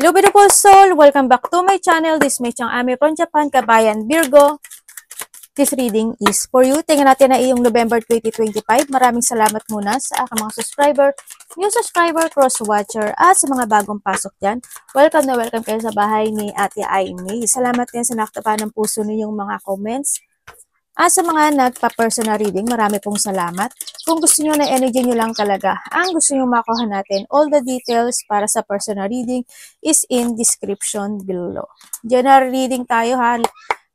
Hello beautiful soul! Welcome back to my channel. This is Mei-chan Ame from Japan, Kabayan, Virgo. This reading is for you. Tingnan natin na iyong November 2025. Maraming salamat muna sa aking mga subscriber, new subscriber, cross-watcher, at sa mga bagong pasok dyan. Welcome na welcome kayo sa bahay ni Ate Aimee. Salamat din sa nakatapan ng puso ninyong mga comments. At sa mga nagpa-personal reading, marami pong salamat. Kung gusto nyo na energy nyo lang talaga, ang gusto nyo makuha natin, all the details para sa personal reading is in description below. General reading tayo ha,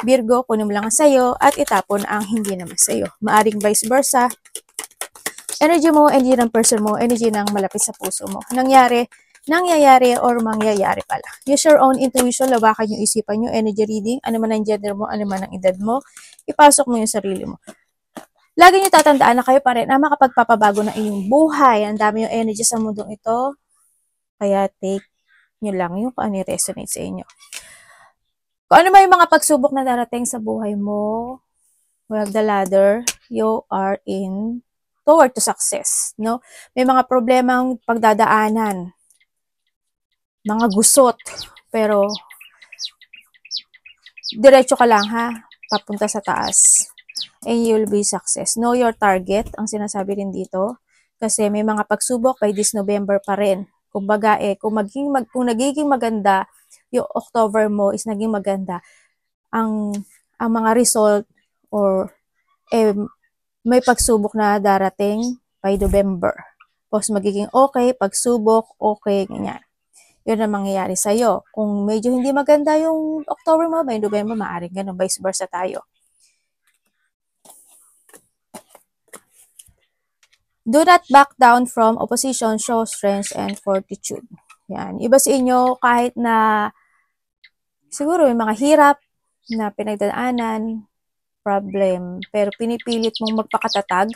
Virgo, kunin mo lang sa'yo at itapon ang hindi naman sa'yo. Maaring vice versa. Energy mo, energy ng person mo, energy ng malapit sa puso mo. Nangyayari or mangyayari pala. Use your own intuition, lawakan yung isipan nyo, energy reading, ano man ang gender mo, ano man ang edad mo, ipasok mo yung sarili mo. Lagi nyo tatandaan na kayo pa rin na makapagpapabago na inyong buhay. Ang dami yung energy sa mundong ito. Kaya take nyo lang yung kung ano yung resonate sa inyo. Kung ano ba yung mga pagsubok na darating sa buhay mo, we have the ladder, you are in toward to success. No? May mga problemang pagdadaanan, mga gusot, pero diretso ka lang ha, papunta sa taas. And you'll be success. Know your target, ang sinasabi rin dito. Kasi may mga pagsubok by this November pa rin. Kumbaga kung nagiging maganda, yung October mo is naging maganda, ang mga result or may pagsubok na darating by November. Tapos magiging okay, pagsubok, okay, ganyan. Yun ang mangyayari sa'yo. Kung medyo hindi maganda yung October mo, by November, maaaring ganun, vice versa tayo. Do not back down from opposition, show strength and fortitude. Yan. Iba sa inyo, kahit na siguro may mga hirap na pinagdaanan, problem, pero pinipilit mong magpakatatag,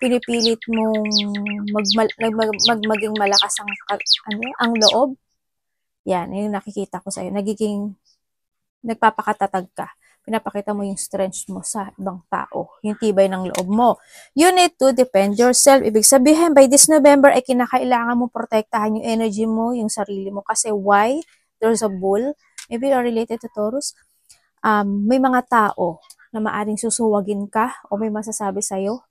pinipilit mong maging malakas ang loob. Yan, yung nakikita ko sa'yo. Nagpapakatatag ka. Pinapakita mo yung strength mo sa ibang tao. Yung tibay ng loob mo. You need to defend yourself. Ibig sabihin, by this November, ay kinakailangan mo protektahan yung energy mo, yung sarili mo. Kasi why? There's a bull. Maybe you're related to Taurus. May mga tao na maaring susuwagin ka o may masasabi sa'yo.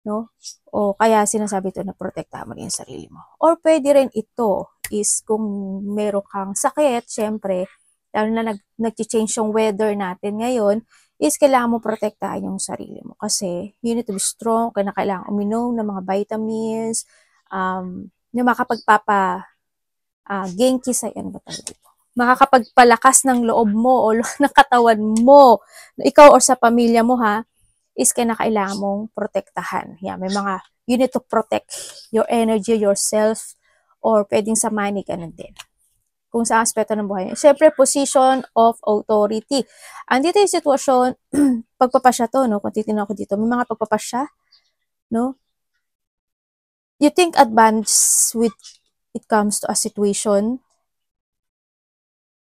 No? O kaya sinasabi ito na protektahan mo yung sarili mo. Or pwede rin ito is kung meron kang sakit, syempre, lalo na nag-change yung weather natin ngayon, is kailangan mo protektahan yung sarili mo. Kasi you need to be strong, kailangan uminom ng mga vitamins, na makapagpapa-genki sa ano ba tawag dito? Makakapagpalakas ng loob mo o ng katawan mo, ikaw o sa pamilya mo ha, is kailangan mong protektahan. Yeah, may mga, you need to protect your energy, yourself, or pwedeng sa money, ganun din. Kung sa aspeto ng buhay. Siyempre, position of authority. Andito yung sitwasyon, pagpapasya to, no? Kung titignan ko dito, may mga pagpapasya, no? You think advance with it comes to a situation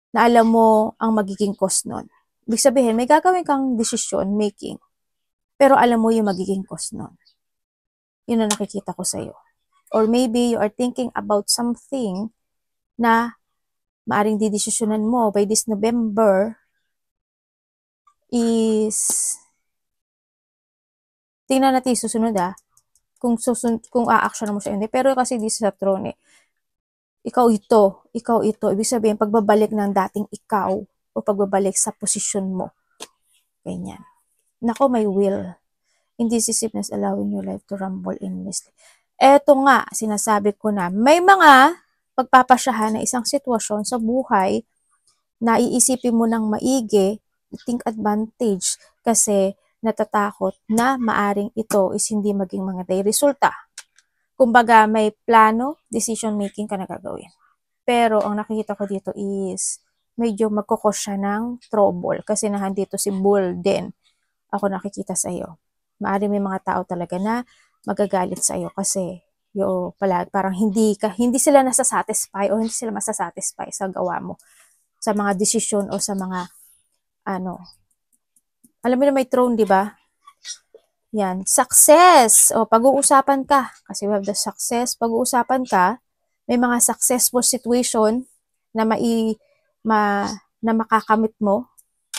na alam mo ang magiging cost nun. Ibig sabihin, may gagawin kang decision making, pero alam mo yung magiging cost nun. Yun ang nakikita ko sa'yo. Or maybe you are thinking about something na maaring didesisyonan mo by this November is tingnan natin susunod kung a-action mo siya hindi. Pero kasi di sa throne ikaw ito. Ibig sabihin, pagbabalik ng dating ikaw o pagbabalik sa posisyon mo. Ganyan. Nako, may will. Indecisiveness allowing your life to rumble aimlessly. Eto nga, sinasabi ko na, may mga pagpapasyahan na isang sitwasyon sa buhay na iisipin mo ng maigi, think advantage, kasi natatakot na maaring ito is hindi maging maganda yung resulta. Kumbaga, may plano, decision making ka na gagawin. Pero ang nakikita ko dito is medyo magkukos siya ng trouble kasi nahandito si Bull din. Ako nakikita sa iyo. Maaring may mga tao talaga na magagalit sa iyo kasi parang hindi sila nasa-satisfy o hindi sila masasatisfy sa gawa mo, sa mga desisyon o sa mga alam mo na may throne, di ba? Yan, success. O pag-uusapan ka kasi we have the success, pag-uusapan ka, may mga successful situation na na makakamit mo.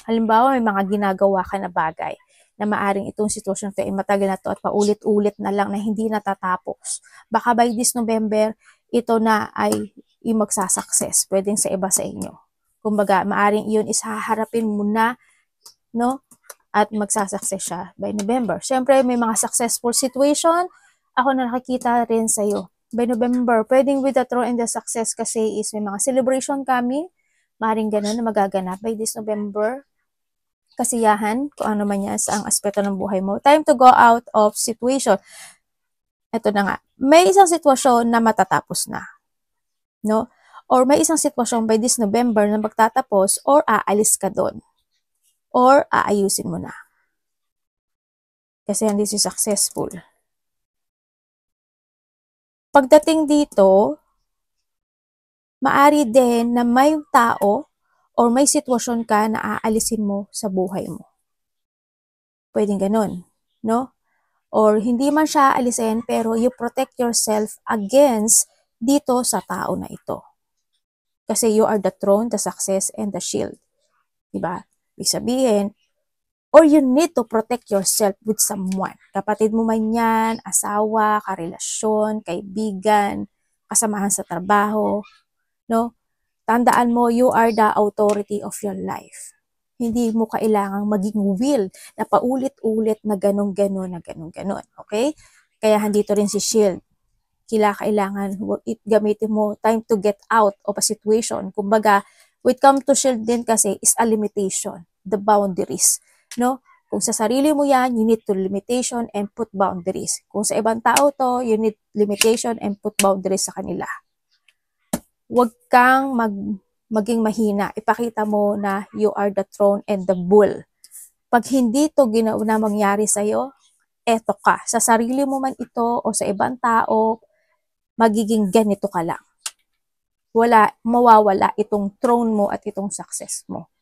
Halimbawa, may mga ginagawa ka na bagay na maaring itong sitwasyon to ay matagal na to at paulit-ulit na lang na hindi natatapos. Baka by this November, ito na ay magsasucess. Pwedeng sa iba sa inyo. Kumbaga, maaring iyon isaharapin mo na, no? At magsasucess siya by November. Siyempre, may mga successful situation. Ako na nakikita rin sa'yo. By November, pwedeng with the throne and the success kasi is may mga celebration kami. Maaring ganun na magaganap by this November. Kasiyahan, kung ano man yan sa ang aspeto ng buhay mo. Time to go out of situation. Ito na nga. May isang sitwasyon na matatapos na. No? Or may isang sitwasyon by this November na magtatapos or aalis ka doon. Or aayusin mo na. Kasi hindi si successful. Pagdating dito, maari din na may tao or may sitwasyon ka na aalisin mo sa buhay mo. Pwedeng ganun, no? Or hindi man siya aalisin pero you protect yourself against dito sa tao na ito. Kasi you are the throne, the success, and the shield. Diba? Ibig sabihin, or you need to protect yourself with someone. Kapatid mo man yan, asawa, karelasyon, kaibigan, kasamahan sa trabaho, no? Tandaan mo, you are the authority of your life. Hindi mo kailangang maging will na paulit-ulit na ganun-ganun, na ganun-ganun. Okay? Kaya handito rin si shield. Kailangan gamitin mo time to get out of a situation. Kumbaga, when it comes to shield din kasi is a limitation, the boundaries. No? Kung sa sarili mo yan, you need to limitation and put boundaries. Kung sa ibang tao to, you need limitation and put boundaries sa kanila. Huwag kang maging mahina. Ipakita mo na you are the throne and the bull. Pag hindi to na mangyari sa'yo, eto ka. Sa sarili mo man ito o sa ibang tao, magiging ganito ka lang. Mawawala itong throne mo at itong success mo.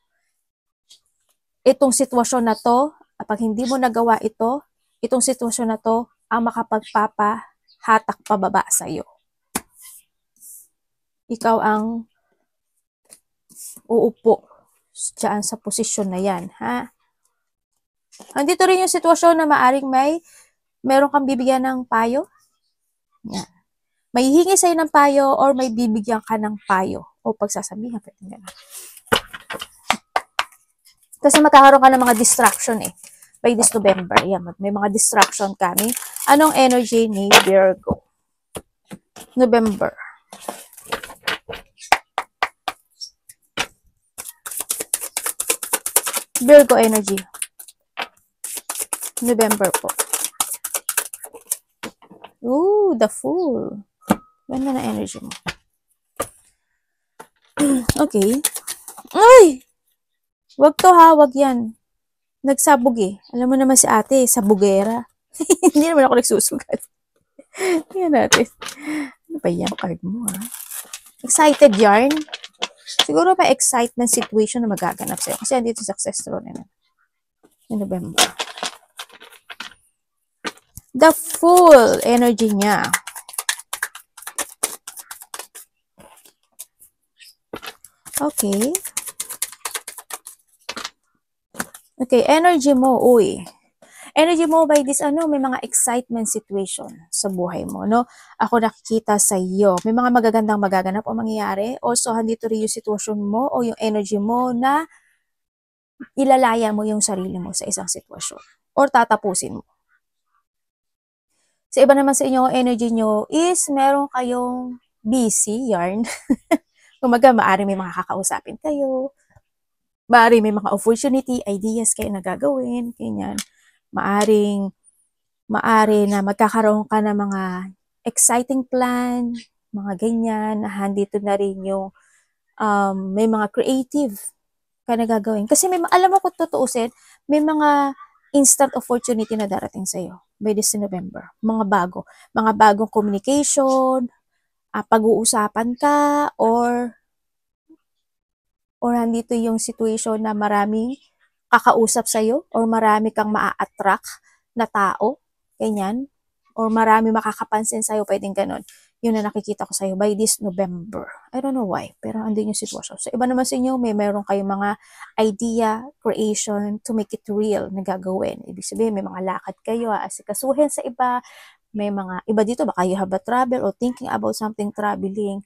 Itong sitwasyon na to, pag hindi mo nagawa ito, itong sitwasyon na to, ang makapagpapahatak pababa sa'yo. Ikaw ang uupo dyan sa posisyon na yan, ha? Andito rin yung sitwasyon na maaring meron kang bibigyan ng payo. Yan. May hihingi sa'yo ng payo or may bibigyan ka ng payo o pagsasabihan. Kasi magkakaroon ka ng mga distraction by this November. Yan, may mga distraction kami. Anong energy ni Virgo? November. Virgo energy. November po. Ooh, the Fool. Ganda na energy mo. Okay. Ay! Wag to ha, wag yan. Nagsabog Alam mo naman si ate, sabugera. Hindi naman ako nagsusugat. Tingnan natin. Ano ba yan card mo ha? Excited yarn? Siguro may excitement situation na magaganap sa'yo. Kasi andito success throne na in November. The Fool energy niya. Okay. Okay, energy mo, energy mo by this, may mga excitement situation sa buhay mo, no? Ako nakikita sa iyo. May mga magagandang magaganap o mangyayari. Also, handito rin yung sitwasyon mo o yung energy mo na ilalaya mo yung sarili mo sa isang sitwasyon or tatapusin mo. Sa iba naman sa inyo, energy nyo is meron kayong busy yarn. Kumaga, maaari may mga kakausapin kayo. Maaari may mga opportunity, ideas kayo na gagawin, ganyan. Maari na magkakaroon ka ng mga exciting plan, mga ganyan, handito na rin yung may mga creative ka na gagawin. Kasi alam mo kung tutuusin, may mga instant opportunity na darating sa'yo by this November. Mga bagong communication, pag-uusapan ka, or handito yung situation na maraming kakausap sa'yo or marami kang maa-attract na tao, ganyan. or marami makakapansin sa'yo, pwedeng ganun. Yun na nakikita ko sa'yo by this November. I don't know why, pero andun yung sitwasyon. So, iba naman sa inyo, meron kayong mga idea, creation to make it real na gagawin. Ibig sabihin, may mga lakad kayo, aasikasuhin sa iba, may mga iba dito, baka you have a travel or thinking about something traveling.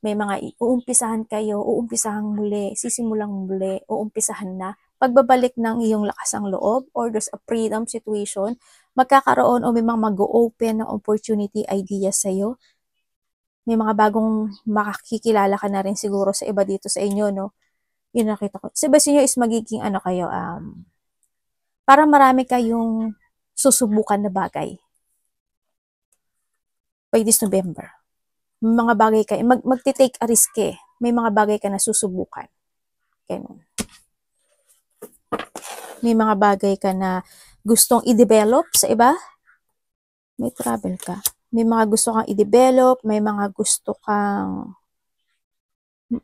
May mga uumpisahan kayo, uumpisahan muli, sisimulang muli, uumpisahan na. Pagbabalik ng iyong lakas ng loob or there's a freedom situation, magkakaroon o may mga mag-open na opportunity ideas sa'yo. May mga bagong makakikilala ka na rin siguro sa iba dito sa inyo, no? Yun nakita ko. Sa iba sa inyo is magiging ano kayo, parang marami kayong susubukan na bagay by this November. May mga bagay kayo, magti-take a risk eh. May mga bagay ka na susubukan. Ganun. May mga bagay ka na gustong i-develop sa iba. May travel ka. May mga gusto kang i-develop, may mga gusto kang...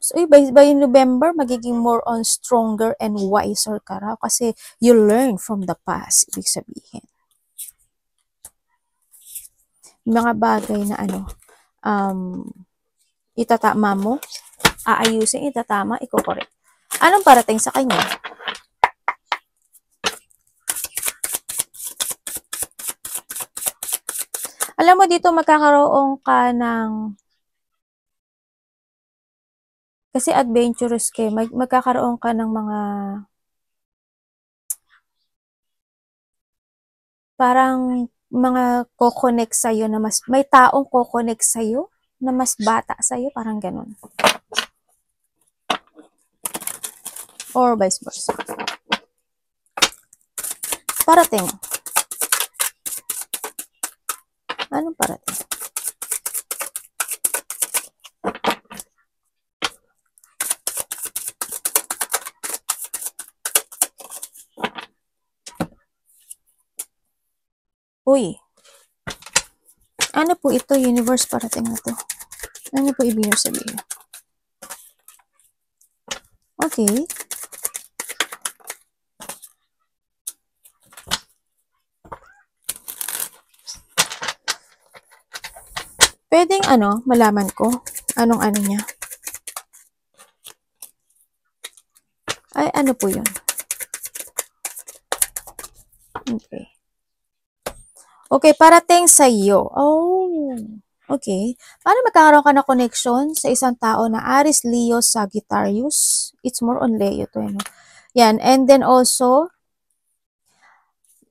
So, by November, magiging more on stronger and wiser ka raw kasi you learn from the past, ibig sabihin. Mga bagay na itatama mo, aayusin, itatama, iko-correct. Anong parating sa kanya? Alam mo dito magkakaroon ka ng kasi adventurous ka, magkakaroon ka ng mga parang mga ko-connect sa'yo na mas, may taong ko-connect sa'yo na mas bata sa'yo, parang ganun. Or vice versa. Parating. Anong parating? Uy. Ano po ito? Universe parating na to. Ano po ibig sabihin? Okay. Pwedeng malaman ko anong niya. Ay, ano po yun? Okay. Okay, parating sa iyo. Oh, okay. Paano magkakaroon ka ng connection sa isang tao na Aries, Leo, Sagittarius? It's more on Leo to, no? Yan. And then also,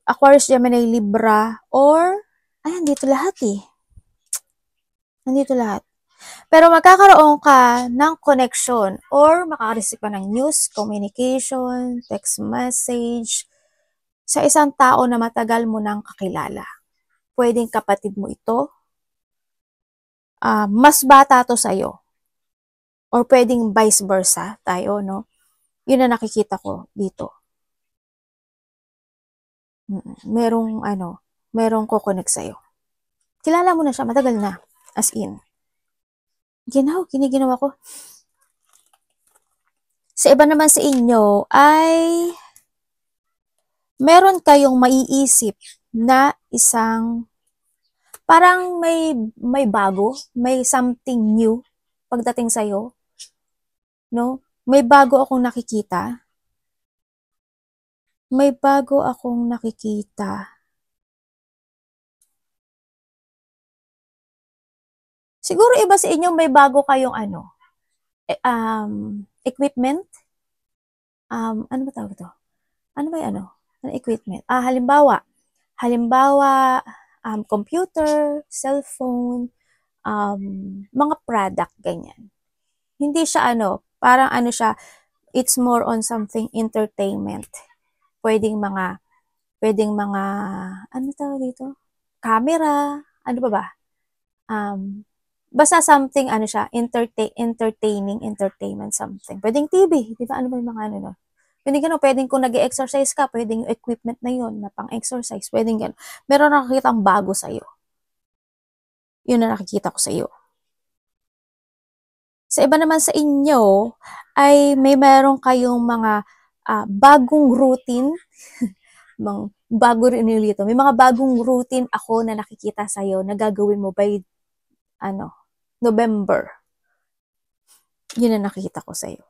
Aquarius, Gemini, Libra, or, ay, nandito lahat eh. Nandito lahat. Pero magkakaroon ka ng connection or makaka-receive ka ng news, communication, text message sa isang tao na matagal mo nang kakilala. Pwedeng kapatid mo ito, mas bata to sa'yo. Or pwedeng vice versa tayo, no? Yun na nakikita ko dito. Merong kukonek sa'yo. Kilala mo na siya, matagal na. As in. Giniginawa ko. Sa iba naman sa inyo ay meron kayong maiisip na isang parang may bago, may something new pagdating sa'yo, no? May bago akong nakikita. May bago akong nakikita. Siguro iba sa inyo may bago kayong equipment. Ano ba tawag ito? Ano ba 'yung equipment? Halimbawa, computer, cellphone, mga product, ganyan. Hindi siya parang siya, it's more on something entertainment. Pwedeng mga, ano tawag dito? Camera, ano ba? Basta something, siya, entertainment something. Pwedeng TV, di ba? Ano ba yung mga no? Pwedeng kung nag-exercise ka, pwedeng yung equipment na yun, na pang-exercise, pwedeng gano'n. Meron nakakitang bago sa'yo. Yun na nakikita ko sa'yo. Sa iba naman sa inyo, ay meron kayong mga bagong routine, bago rin nilito. May mga bagong routine ako na nakikita sa'yo na gagawin mo by, November. Yun ang nakikita ko sa'yo.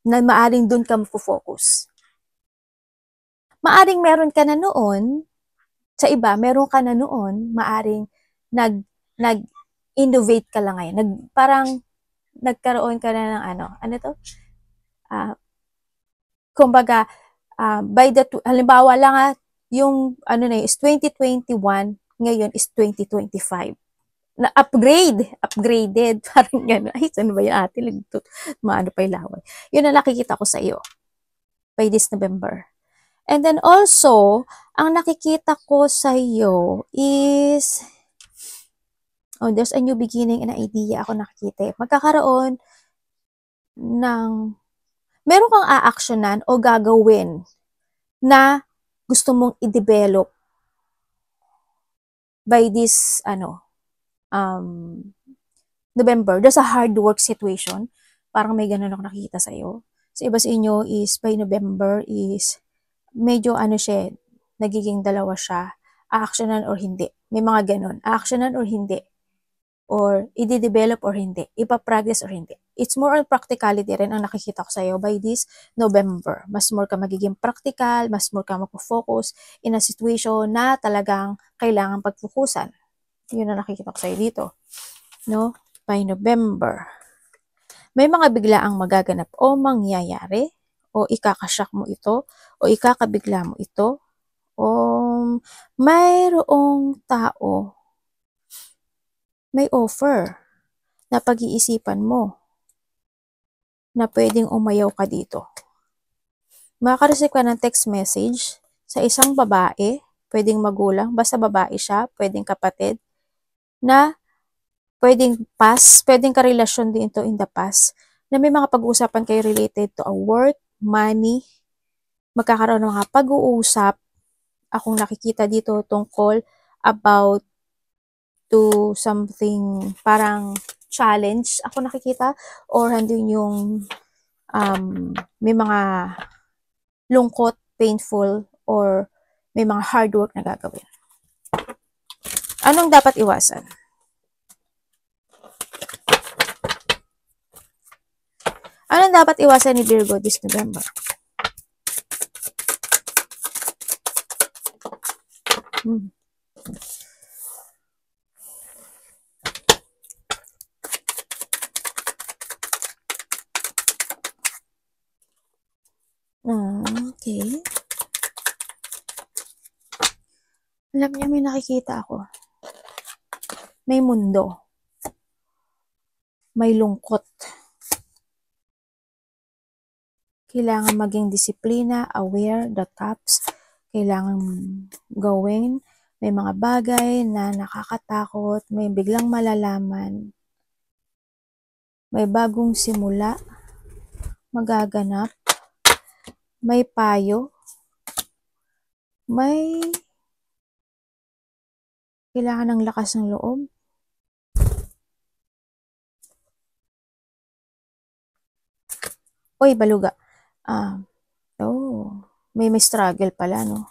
Na maaring dun ka focus. Maaring meron ka na noon, sa iba, meron ka na noon, maaring nag-innovate ka lang ngayon. Parang nagkaroon ka na ng kumbaga, halimbawa lang yung is 2021, ngayon is 2025. Na upgraded, parang gano'n. Ay, saan ba yung ate? Maano pa yung laway. Yun ang nakikita ko sa iyo by this November. And then also, ang nakikita ko sa iyo is, there's a new beginning and idea ako nakikita. Magkakaroon ng, meron kang a-actionan o gagawin na gusto mong i-develop by this, November. There's a hard work situation. Parang may ganun ako nakikita sa iyo. Sa iba sa inyo is by November is medyo siya, nagiging dalawa siya. A-actionan or hindi. May mga ganun. A-actionan or hindi. Or i-develop or hindi. Ipa-practice or hindi. It's more on practicality rin ang nakikita ko sa iyo by this November. Mas more ka magiging practical, mas more ka magpo-focus in a situation na talagang kailangan pagfokusan. Yun ang nakikita ko sa iyo dito. No? By November. May mga biglaang magaganap o mangyayari, o ikakashock mo ito, o ikakabigla mo ito, o mayroong tao, may offer na pag-iisipan mo na pwedeng umayaw ka dito. Makaka-receive ka ng text message sa isang babae, pwedeng magulang, basta babae siya, pwedeng kapatid, na pwedeng past, pwedeng karelasyon din ito in the past, na may mga pag-uusapan kayo related to a work, money, magkakaroon ng mga pag-uusap, akong nakikita dito tungkol about to something parang challenge, ako nakikita, or handin yung may mga lungkot, painful, or may mga hard work na gagawin. Anong dapat iwasan? Anong dapat iwasan ni Virgo this November? Okay. Alam niyo, may nakikita ako. May mundo. May lungkot. Kailangan maging disiplina, aware, the cups. Kailangan gawin. May mga bagay na nakakatakot. May biglang malalaman. May bagong simula. Magaganap. May payo. May kailangan ng lakas ng loob. Oy, baluga. May struggle pala, no?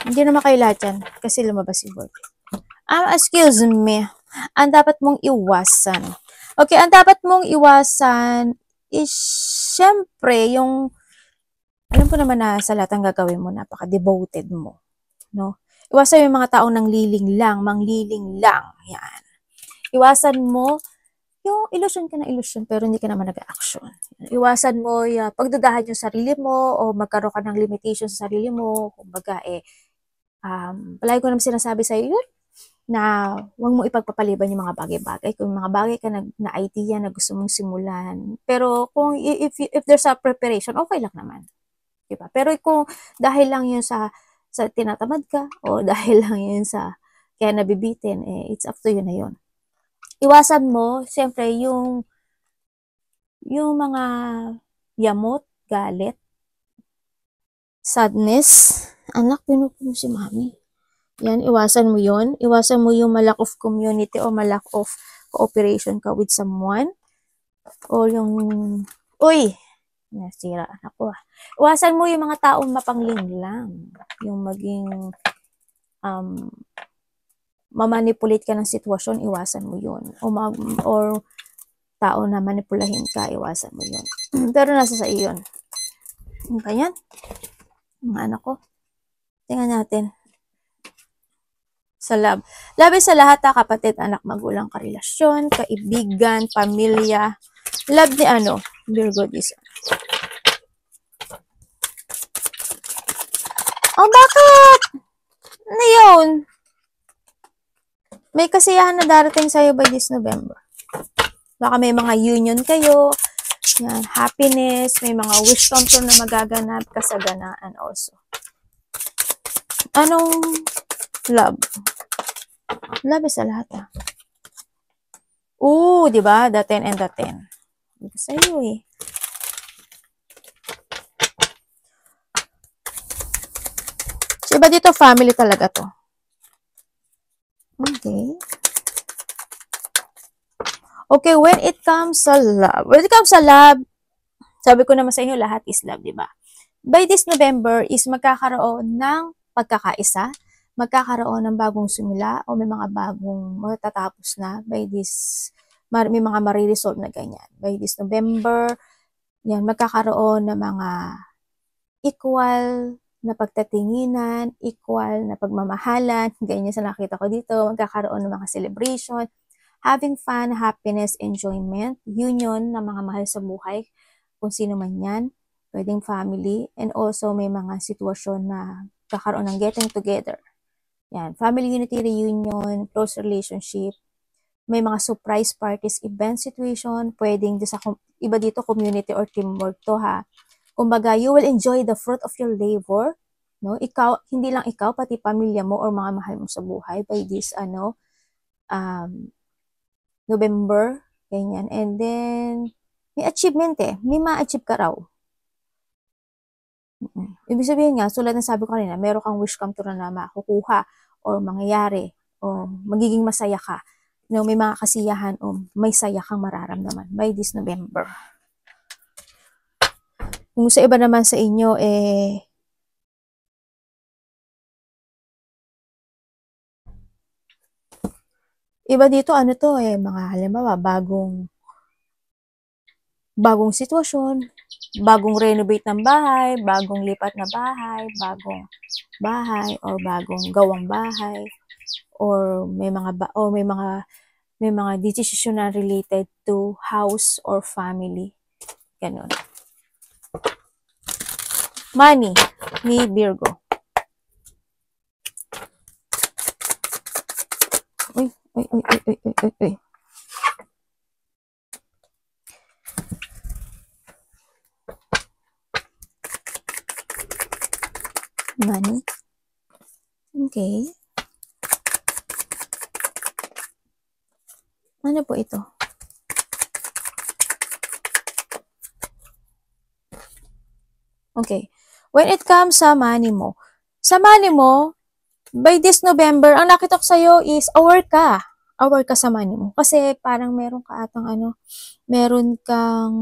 Hindi naman kayo lahat yan, kasi lumabas si Lord. Excuse me. Ang dapat mong iwasan. Okay, ang dapat mong iwasan is, syempre, yung, alam ko naman na sa lahat ang gagawin mo, napaka-devoted mo. No? Iwasan yung mga taong nangliling lang, mangliling lang. Yan. Iwasan mo yung illusion ka na illusion pero hindi ka naman nag-action. Iwasan mo yung pagdudahan yung sarili mo o magkaroon ka ng limitation sa sarili mo. Kumbaga, palagi ko naman sinasabi sa'yo yun, na huwag mo ipagpapaliban yung mga bagay-bagay. Kung mga bagay ka na idea na gusto mong simulan. Pero kung if there's a preparation, okay lang naman. Diba? Pero kung dahil lang yun sa tinatamad ka o dahil lang yun sa kaya nabibitin, it's up to you na yun. Iwasan mo, siyempre, yung mga yamot, galit, sadness. Anak, pinupo mo si mami. Yan, iwasan mo yun. Iwasan mo yung malack of community o malack of cooperation ka with someone. Or yung, uy, Nasira ako. Iwasan mo yung mga taong mapanglinglang. Yung maging mamanipulate ka ng sitwasyon, iwasan mo yun. Or tao na manipulahin ka, iwasan mo yun. Pero nasa sa iyo yun. Ganyan. Mga anak ko. Tingnan natin. Sa love. Love ay sa lahat, kapatid, anak, magulang, karelasyon, kaibigan, pamilya. Love ni Virgo this. Oh, bakit? Ano yun? May kasiyahan na darating sa'yo by this November. Baka may mga union kayo. Yan, happiness. May mga wish come true na magaganap. Kasaganaan also. Anong love? Love is sa lahat Ooh, di ba? The 10 and the 10. Ito sa'yo eh. So, iba dito, family talaga to. Okay. Okay, when it comes sa love. When it comes sa love, sabi ko naman sa inyo, lahat is love, di ba? By this November is magkakaroon ng pagkakaisa, magkakaroon ng bagong sumila o may mga bagong matatapos na by this, may mga mariresolve na ganyan. By this November, yan, magkakaroon ng mga equal na pagtatinginan, equal na pagmamahalan, ganyan sa nakita ko dito, magkakaroon ng mga celebration, having fun, happiness, enjoyment, union ng mga mahal sa buhay, kung sino man yan, pwedeng family, and also may mga sitwasyon na kakaroon ng getting together. Yan, family unity, reunion, close relationship, may mga surprise parties, event situation, pwedeng sa iba dito, community or teamwork to Kumbaga, you will enjoy the fruit of your labor, no? Ikaw, hindi lang ikaw, pati pamilya mo or mga mahal mo sa buhay by this, November, ganyan. And then, may achievement may ma-achieve ka raw. Ibig sabihin nga, tulad ng sabi ko kanina, meron kang wish come true na makukuha or mangyayari o magiging masaya ka. No, may mga kasiyahan o may saya kang mararamdaman by this November. Kung sa iba naman sa inyo, iba dito, mga halimbawa, bagong sitwasyon, bagong renovate ng bahay, bagong lipat na bahay, bagong bahay, or bagong gawang bahay, or may mga decision na related to house or family. Ganun. Money ni Virgo. Uy. Money. Okay. Ano po ito? Okay. When it comes sa money mo, by this November, ang nakita ko sa'yo is aware ka. Aware ka sa money mo. Kasi parang meron ka atang meron kang,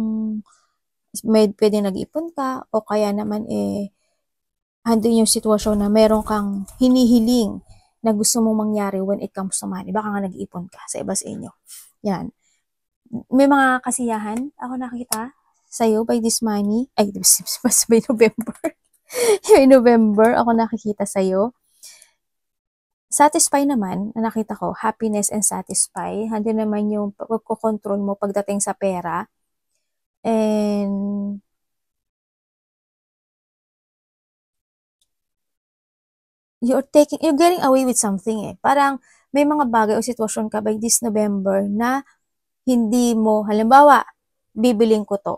pwede nag-ipon ka, o kaya naman handin yung sitwasyon na meron kang hinihiling na gusto mong mangyari when it comes to money. Baka nga nag-ipon ka sa iba sa inyo. Yan. May mga kasiyahan ako nakita sa'yo by this money. Ay, by November. By November, ako nakikita sa'yo. Satisfy naman, na nakita ko, happiness and satisfy. Handin naman yung pagkocontrol mo pagdating sa pera. And you're getting away with something Parang may mga bagay o sitwasyon ka by this November na hindi mo, halimbawa, bibiling ko to.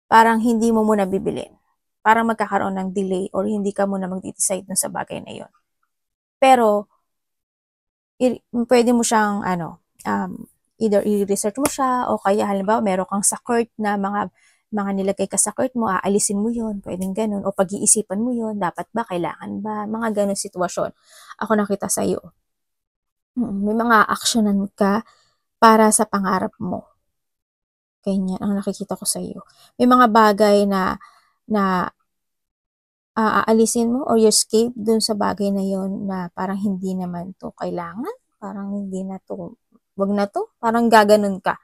Parang hindi mo muna bibilin. Parang magkakaroon ng delay or hindi ka muna mag-decide dun sa bagay na yon. Pero, pwede mo siyang, either i-research mo siya o kaya halimbawa meron kang sa court na mga nilagay ka sa court mo, aalisin mo yun, pwedeng ganun, o pag-iisipan mo yun, dapat ba, kailangan ba, mga ganun sitwasyon. Ako nakita sa iyo. May mga actionan ka para sa pangarap mo. Ganyan ang nakikita ko sa iyo. May mga bagay na aalisin mo or you escape dun sa bagay na yon na parang hindi naman to kailangan, parang hindi na to, wag na to, parang gaganon ka.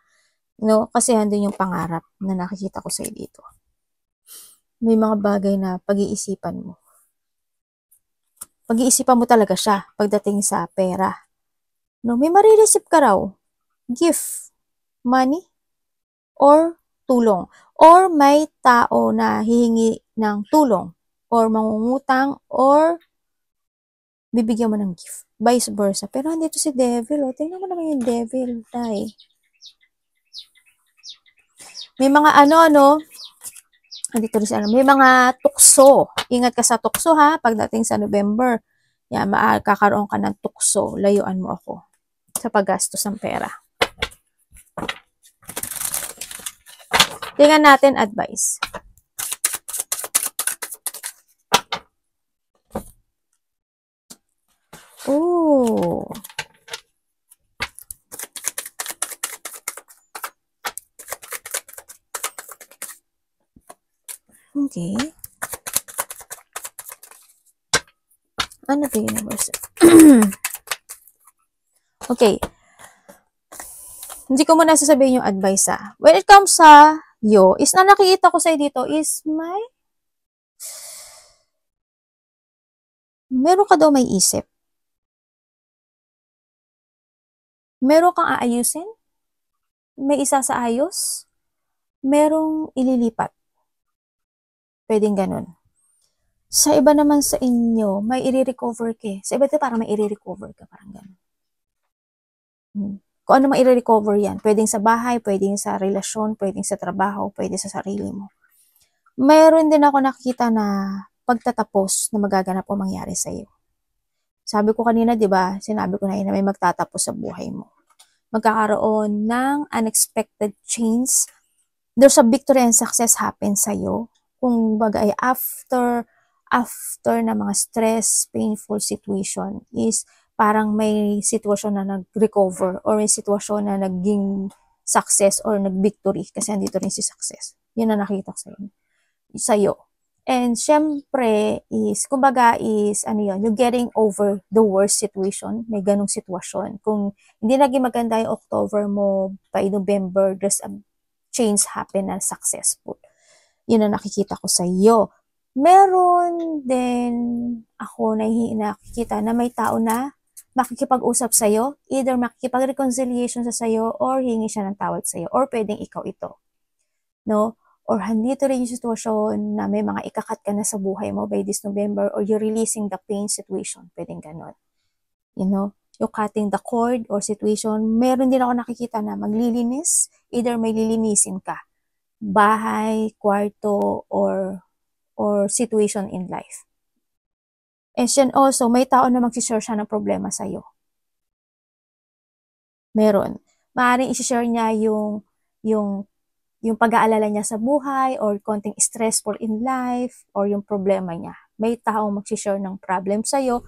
No? Kasi handun yung pangarap na nakikita ko sa iyo dito. May mga bagay na pag-iisipan mo. Pag-iisipan mo talaga siya pagdating sa pera. No, may marireceive ka raw. Gift, money, or tulong. Or may tao na hihingi ng tulong. Or mangungutang, or bibigyan mo ng gift. Vice versa. Pero andito si devil. O, tingnan mo naman yung devil. Tay. May mga andito rin siya, may mga tukso. Ingat ka sa tukso ha, pagdating sa November. Yan, makakaroon ka ng tukso. Layuan mo ako sa paggastos ng pera. Tingnan natin advice. Oh. Okay. Ano to universe? Okay. Hindi ko muna sasabihin yung advice ha. When it comes sa yo, is na nakikita ko sa dito is meron ka daw may isip. Meron kang aayusin. May isa sa ayos. Merong ililipat. Pwedeng ganun. Sa iba naman sa inyo, may i-recover ka. Sa iba ito parang may i-recover ka. Parang ganun. Kung ano may i-recover yan. Pwedeng sa bahay, pwedeng sa relasyon, pwedeng sa trabaho, pwedeng sa sarili mo. Mayroon din ako nakikita na pagtatapos na magaganap o mangyari sa iyo. Sabi ko kanina, di ba? Sinabi ko na yun na may magtatapos sa buhay mo. Magkakaroon ng unexpected change. There's a victory and success happen sa iyo. Kung baga ay after na mga stress, painful situation is parang may sitwasyon na nag-recover or may sitwasyon na naging success or nag-victory kasi andito rin si success. Yun na nakita ko sa'yo. And syempre is, kumbaga is, you're getting over the worst situation. May ganong sitwasyon. Kung hindi naging maganda yung October mo, by November, there's a change happen na successful. Yun na nakikita ko sa iyo. Meron din ako nakikita na may tao na makikipag-usap sa iyo, either makikipag-reconciliation sa iyo or hingi siya ng tawad sa iyo or pwedeng ikaw ito. No? Or handito rin yung sitwasyon na may mga ikakat ka na sa buhay mo by this November or you're releasing the pain situation. Pwedeng ganon. You know? You're cutting the cord or situation. Meron din ako nakikita na maglilinis. Either may lilinisin ka. Bahay, kwarto, or situation in life. And then also, may tao na mag-share siya ng problema sa'yo. Meron. Maaaring i-share niya yung pag-aalala niya sa buhay or konting stressful in life or yung problema niya. May tao mag-share ng problem sa'yo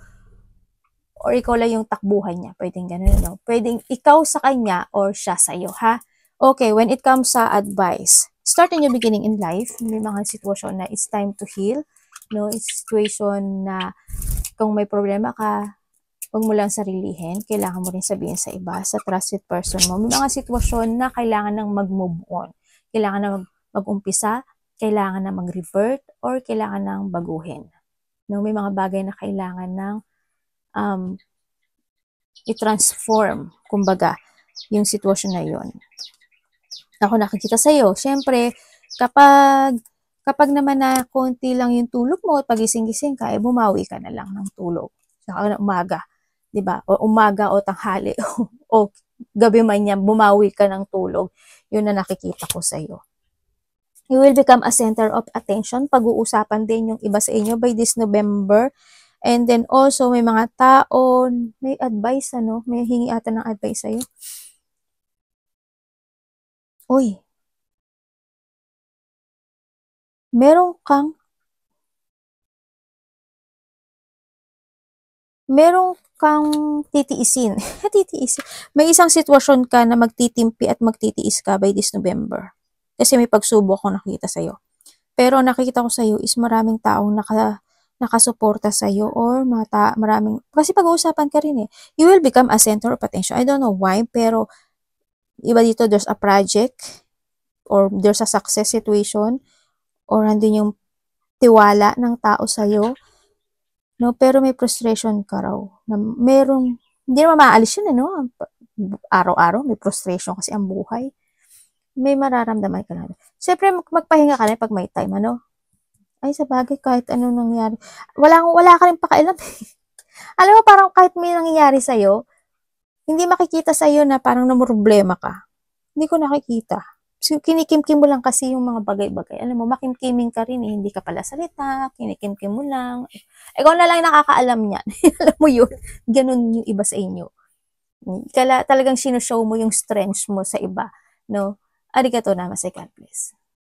or ikaw lang yung takbuhan niya. Pwedeng ganun, no? Pwedeng ikaw sa kanya or siya sa'yo, ha? Okay, when it comes sa advice, start in your beginning in life. May mga sitwasyon na it's time to heal. No, it's situation na kung may problema ka, huwag mo lang sarilihin. Kailangan mo rin sabihin sa iba, sa trusted person mo. May mga sitwasyon na kailangan nang mag-move on. Kailangan na mag-umpisa, kailangan na mag-revert, or kailangan nang baguhin. No, may mga bagay na kailangan nang i-transform, kumbaga, yung sitwasyon na yun. Ako nakikita sa'yo, syempre, kapag naman na konti lang yung tulog mo at pagising-gising ka, bumawi ka na lang ng tulog. Saka na umaga, 'di ba? O umaga o tanghali o gabi man yan, bumawi ka ng tulog. Yun na nakikita ko sa iyo. You will become a center of attention. Pag-uusapan din yung iba sa inyo by this November. And then also, may mga tao, may advice, may hingi ata ng advice sa'yo. Uy, meron kang titiisin. Titiisin. May isang sitwasyon ka na magtitimpi at magtitiis ka by this November. Kasi may pagsubok ako nakita sa'yo. Pero nakikita ko sa'yo is maraming taong nakasuporta sa'yo or maraming, kasi pag-uusapan ka rin eh. You will become a center of attention. I don't know why, pero iba dito, there's a project or there's a success situation or andun yung tiwala ng tao sa'yo. No, pero may frustration ka raw. Na merong, hindi naman maalis yun, no? Araw-araw, may frustration kasi ang buhay. May mararamdaman ka na. Siyempre, magpahinga ka rin pag may time, ano? Ay, sa bagay, kahit ano nangyari. Wala ka rin pakialam. Alam mo, parang kahit may nangyayari sa'yo, hindi makikita sa'yo na parang namroblema ka. Hindi ko nakikita. So, kinikimkim mo lang kasi yung mga bagay-bagay. Alam mo, makimkiming ka rin eh. Hindi ka pala salita, kinikimkim mo lang. Ikaw na lang nakakaalam niyan. Alam mo yun? Ganun yung iba sa inyo. Talagang sinushow mo yung strengths mo sa iba. No? Arigato namaste, God bless.